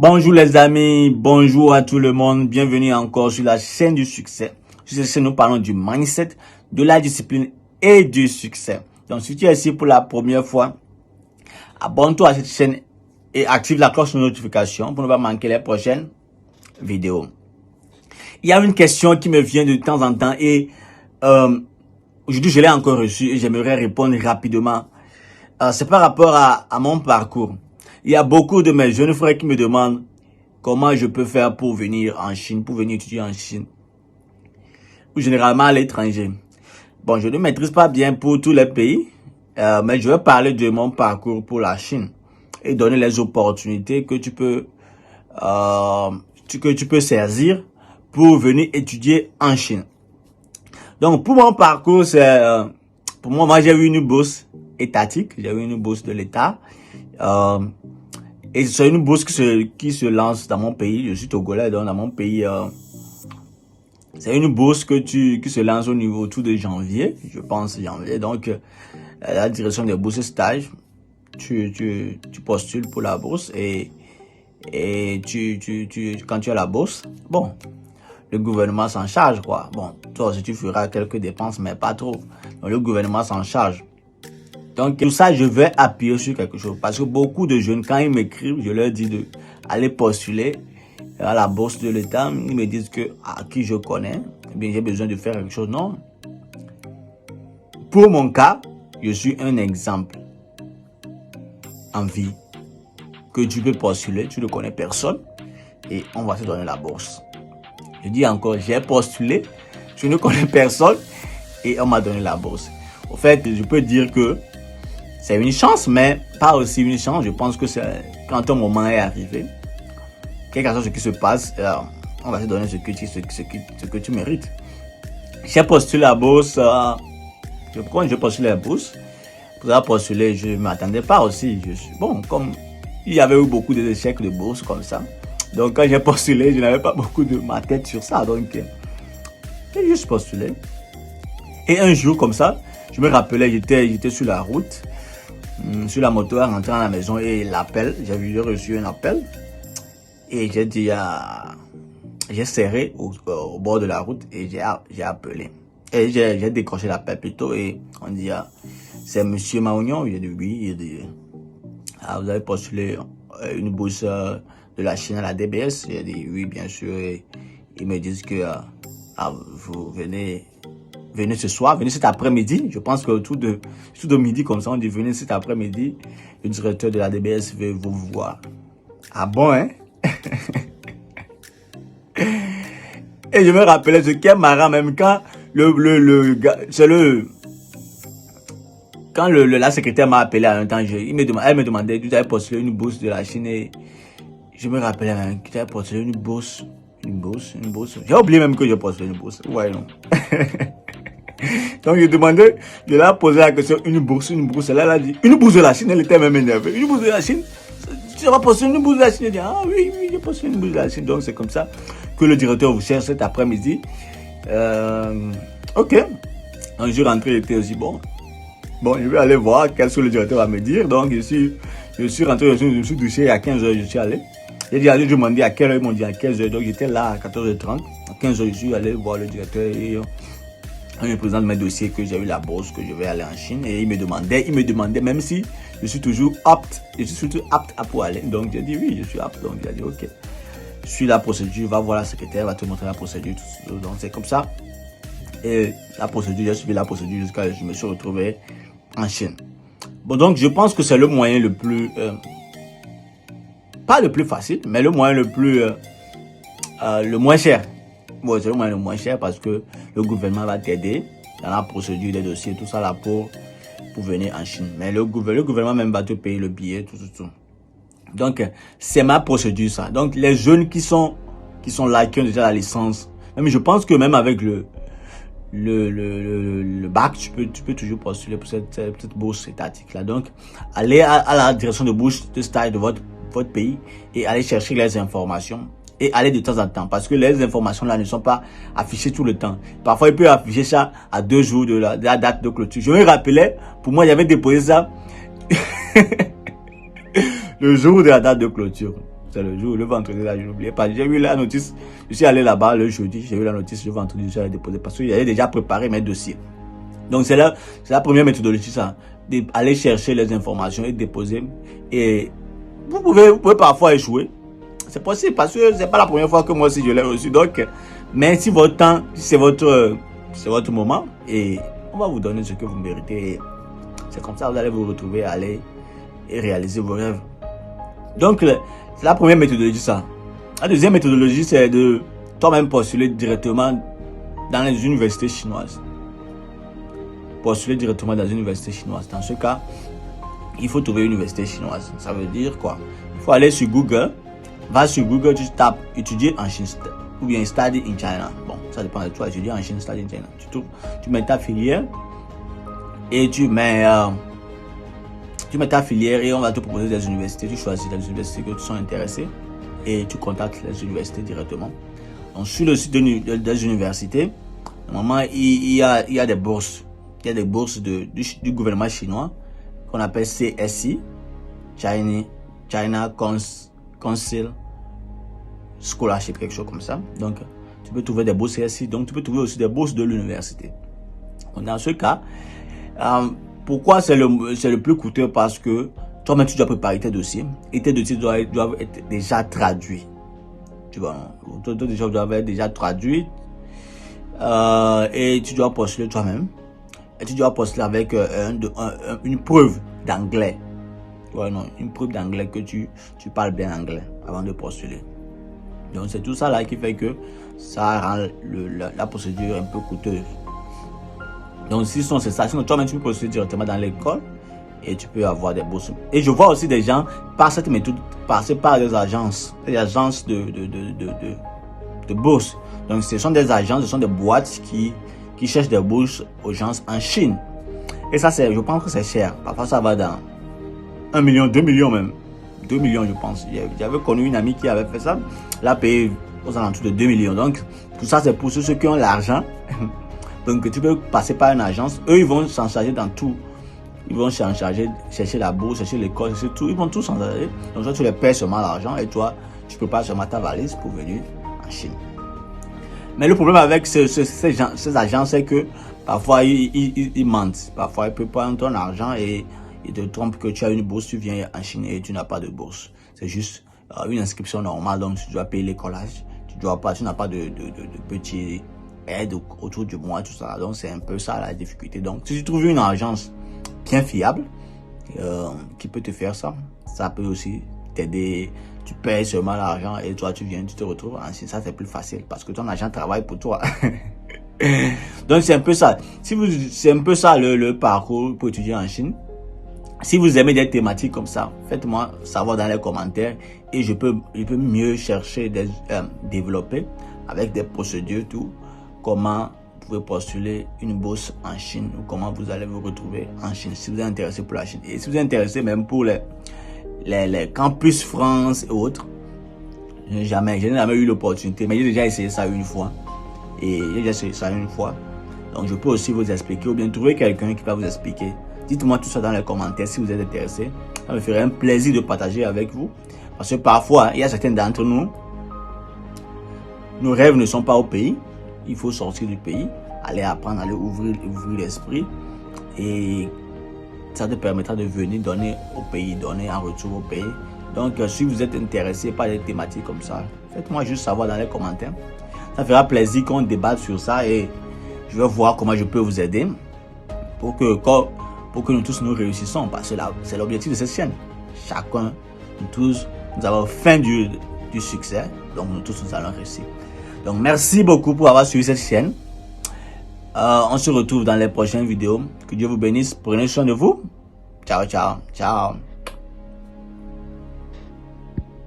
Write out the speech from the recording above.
Bonjour les amis, bonjour à tout le monde, bienvenue encore sur la chaîne du succès. Sur cette chaîne, nous parlons du mindset, de la discipline et du succès. Donc si tu es ici pour la première fois, abonne-toi à cette chaîne et active la cloche de notification pour ne pas manquer les prochaines vidéos. Il y a une question qui me vient de temps en temps et aujourd'hui je l'ai encore reçue et j'aimerais répondre rapidement. C'est par rapport à mon parcours. Il y a beaucoup de mes jeunes frères qui me demandent comment je peux faire pour venir en Chine, pour venir étudier en Chine, ou généralement à l'étranger. Bon, je ne maîtrise pas bien pour tous les pays, mais je vais parler de mon parcours pour la Chine et donner les opportunités que tu peux saisir pour venir étudier en Chine. Donc, pour mon parcours, c'est pour moi j'ai eu une bourse étatique, j'ai eu une bourse de l'État. Et c'est une bourse qui se lance dans mon pays. Je suis togolais, donc dans mon pays, c'est une bourse qui se lance au niveau tout de janvier, je pense janvier. Donc, la direction des bourses stage, tu postules pour la bourse et quand tu as la bourse, bon, le gouvernement s'en charge, quoi. Bon, toi aussi tu feras quelques dépenses, mais pas trop. Donc, le gouvernement s'en charge. Donc, tout ça, je vais appuyer sur quelque chose. Parce que beaucoup de jeunes, quand ils m'écrivent, je leur dis d'aller postuler à la bourse de l'État. Ils me disent que, qui je connais, eh bien, j'ai besoin de faire quelque chose. Non. Pour mon cas, je suis un exemple en vie que tu peux postuler. Tu ne connais personne et on va te donner la bourse. Je dis encore, j'ai postulé, je ne connais personne et on m'a donné la bourse. Au fait, je peux dire que c'est une chance, mais pas aussi une chance. Je pense que c'est quand ton moment est arrivé, quel que soit ce qui se passe, on va te donner ce que tu mérites. J'ai postulé la bourse. Quand j'ai postulé la bourse, pour avoir postulé, je ne m'attendais pas aussi. Bon, comme il y avait eu beaucoup d'échecs de bourse comme ça. Donc quand j'ai postulé, je n'avais pas beaucoup de ma tête sur ça. Donc j'ai juste postulé. Et un jour comme ça, je me rappelais, j'étais sur la route. Sur la moto, à rentrer à la maison et l'appel, j'ai reçu un appel et j'ai dit, j'ai serré au bord de la route et j'ai appelé. Et j'ai décroché l'appel plutôt et on dit, c'est monsieur Maognon. J'ai dit oui. Il dit, vous avez postulé une bourse de la Chine à la DBS. J'ai dit oui, bien sûr. Et ils me disent que vous venez ce soir, venez cet après-midi. Je pense que tout de midi comme ça, on dit venez cet après-midi. Le directeur de la DBS veut vous voir. Ah bon, hein? Et je me rappelais ce qui est marrant, même quand quand la secrétaire m'a appelé à un temps, elle me demandait, tu avais postulé une bourse de la Chine et je me rappelais même que tu avais postulé une bourse. J'ai oublié même que j'ai postulé une bourse. Ouais, non. Donc, je l'ai posé la question, une bourse. Elle a dit, une bourse de la Chine, elle était même énervée. Une bourse de la Chine? Tu vas postuler une bourse de la Chine? Elle dit, oui, j'ai postulé une bourse de la Chine. Donc, c'est comme ça que le directeur vous cherche cet après-midi. Ok. Donc, je suis rentré, il était aussi bon. Bon, je vais aller voir qu'est-ce que le directeur va me dire. Donc, je suis rentré, je me suis douché à 15h, je suis allé. J'ai dit, allez, je m'en dis à quelle heure, ils m'ont dit à 15h. Donc, j'étais là à 14h30. À 15h, je suis allé voir le directeur et on me présente mes dossiers que j'ai eu la bourse, que je vais aller en Chine. Et il me demandait, même si je suis toujours apte, à pour aller. Donc, j'ai dit oui, je suis apte. Donc, il a dit ok. Suis la procédure, va voir la secrétaire, va te montrer la procédure. Tout. Donc, c'est comme ça. Et la procédure, j'ai suivi la procédure jusqu'à ce que je me suis retrouvé en Chine. Bon, donc, je pense que c'est le moyen le plus, pas le plus facile, mais le moyen le moins cher. Bon, c'est le moyen le moins cher parce que le gouvernement va t'aider dans la procédure des dossiers, tout ça là pour venir en Chine. Mais le gouvernement même va te payer le billet, tout. Donc, c'est ma procédure ça. Donc, les jeunes qui sont là, qui ont déjà la licence, même je pense que même avec le bac, tu peux toujours postuler pour cette petite bourse étatique là. Donc, allez à la direction de bourse de stage de votre pays et allez chercher les informations. Et aller de temps en temps, parce que les informations là ne sont pas affichées tout le temps. Parfois, il peut afficher ça à 2 jours de la date de clôture. Je me rappelais, pour moi, j'avais déposé ça le jour de la date de clôture. c'est le jour, le vendredi, là, je n'oubliais pas. J'ai vu la notice, je suis allé là-bas le jeudi, j'ai vu la notice, le vendredi, je suis allé déposer parce que j'avais déjà préparé mes dossiers. Donc, c'est la première méthodologie, ça. Aller chercher les informations et déposer. Et vous pouvez parfois échouer. C'est possible parce que c'est pas la première fois que moi aussi je l'ai reçu. Donc, mais si votre temps, c'est votre moment et on va vous donner ce que vous méritez. C'est comme ça que vous allez vous retrouver, aller et réaliser vos rêves. Donc, c'est la première méthodologie, ça. La deuxième méthodologie, c'est de toi-même postuler directement dans les universités chinoises. Postuler directement dans une université chinoise. Dans ce cas, il faut trouver une université chinoise. Ça veut dire quoi? Il faut aller sur Google. Va sur Google, tu tapes étudier en Chine ou bien study in China. Bon, ça dépend de toi. Étudier en Chine, study in China. Tu mets ta filière et tu mets ta filière et on va te proposer des universités. Tu choisis les universités que tu sont intéressé et tu contactes les universités directement. Donc, sur le site des universités, normalement, il y a des bourses. Il y a des bourses du gouvernement chinois qu'on appelle CSI, China Council Scholarship, quelque chose comme ça. Donc, tu peux trouver des bourses CSI, donc tu peux trouver aussi des bourses de l'université. Dans ce cas, pourquoi c'est le plus coûteux? Parce que toi-même, tu dois préparer tes dossiers et tes dossiers doivent être déjà traduits. Tu vois, tes dossiers doivent être déjà traduits et tu dois postuler toi-même. Et tu dois postuler avec une preuve d'anglais. Ouais, non, une preuve d'anglais que tu parles bien anglais avant de postuler. Donc, c'est tout ça là qui fait que ça rend la procédure un peu coûteuse. Donc, sinon, c'est ça. Sinon, toi-même, tu peux postuler directement dans l'école et tu peux avoir des bourses. Et je vois aussi des gens, par cette méthode, passer par des agences de bourses. Donc, ce sont des agences, ce sont des boîtes qui cherchent des bourses aux gens en Chine. Et ça, je pense que c'est cher. Parfois, ça va dans 1 million, 2 millions même. 2 millions, je pense. J'avais connu une amie qui avait fait ça. Elle a payé aux alentours de 2 millions. Donc, tout ça, c'est pour ceux qui ont l'argent. Donc, tu peux passer par une agence. Eux, ils vont s'en charger dans tout. Ils vont s'en charger, chercher la bourse, chercher l'école, chercher tout. Ils vont tout s'en charger. Donc, toi, tu les payes seulement l'argent et toi, tu prépares seulement ta valise pour venir en Chine. Mais le problème avec ces agents, c'est que parfois, ils mentent. Parfois, ils peuvent prendre ton argent et ils te trompent que tu as une bourse, tu viens en Chine et tu n'as pas de bourse. C'est juste une inscription normale, donc tu dois payer l'écolage. Tu n'as pas de petits aides autour du mois, tout ça. Donc, c'est un peu ça la difficulté. Donc, si tu trouves une agence bien fiable qui peut te faire ça, ça peut aussi t'aider. Tu payes seulement l'argent et toi, tu te retrouves en Chine. Ça, c'est plus facile parce que ton agent travaille pour toi. Donc, c'est un peu ça. C'est un peu ça le parcours pour étudier en Chine. Si vous aimez des thématiques comme ça, faites-moi savoir dans les commentaires et je peux mieux chercher, développer avec des procédures, tout, comment vous pouvez postuler une bourse en Chine ou comment vous allez vous retrouver en Chine si vous êtes intéressé pour la Chine. Et si vous êtes intéressé même pour les campus France et autres, je n'ai jamais eu l'opportunité, mais j'ai déjà essayé ça une fois. Donc, je peux aussi vous expliquer ou bien trouver quelqu'un qui va vous expliquer. Dites-moi tout ça dans les commentaires si vous êtes intéressé. Ça me ferait un plaisir de partager avec vous. Parce que parfois, il y a certains d'entre nous, nos rêves ne sont pas au pays. Il faut sortir du pays, aller apprendre, aller ouvrir l'esprit. Et ça te permettra de venir donner au pays, donner en retour au pays. Donc, si vous êtes intéressé par des thématiques comme ça, faites-moi juste savoir dans les commentaires. Ça fera plaisir qu'on débatte sur ça et je vais voir comment je peux vous aider pour que nous tous nous réussissons. Parce que c'est l'objectif de cette chaîne. Chacun, nous tous, nous avons faim du succès. Donc, nous tous, nous allons réussir. Donc, merci beaucoup pour avoir suivi cette chaîne. On se retrouve dans les prochaines vidéos. Que Dieu vous bénisse. Prenez soin de vous. Ciao, ciao, ciao.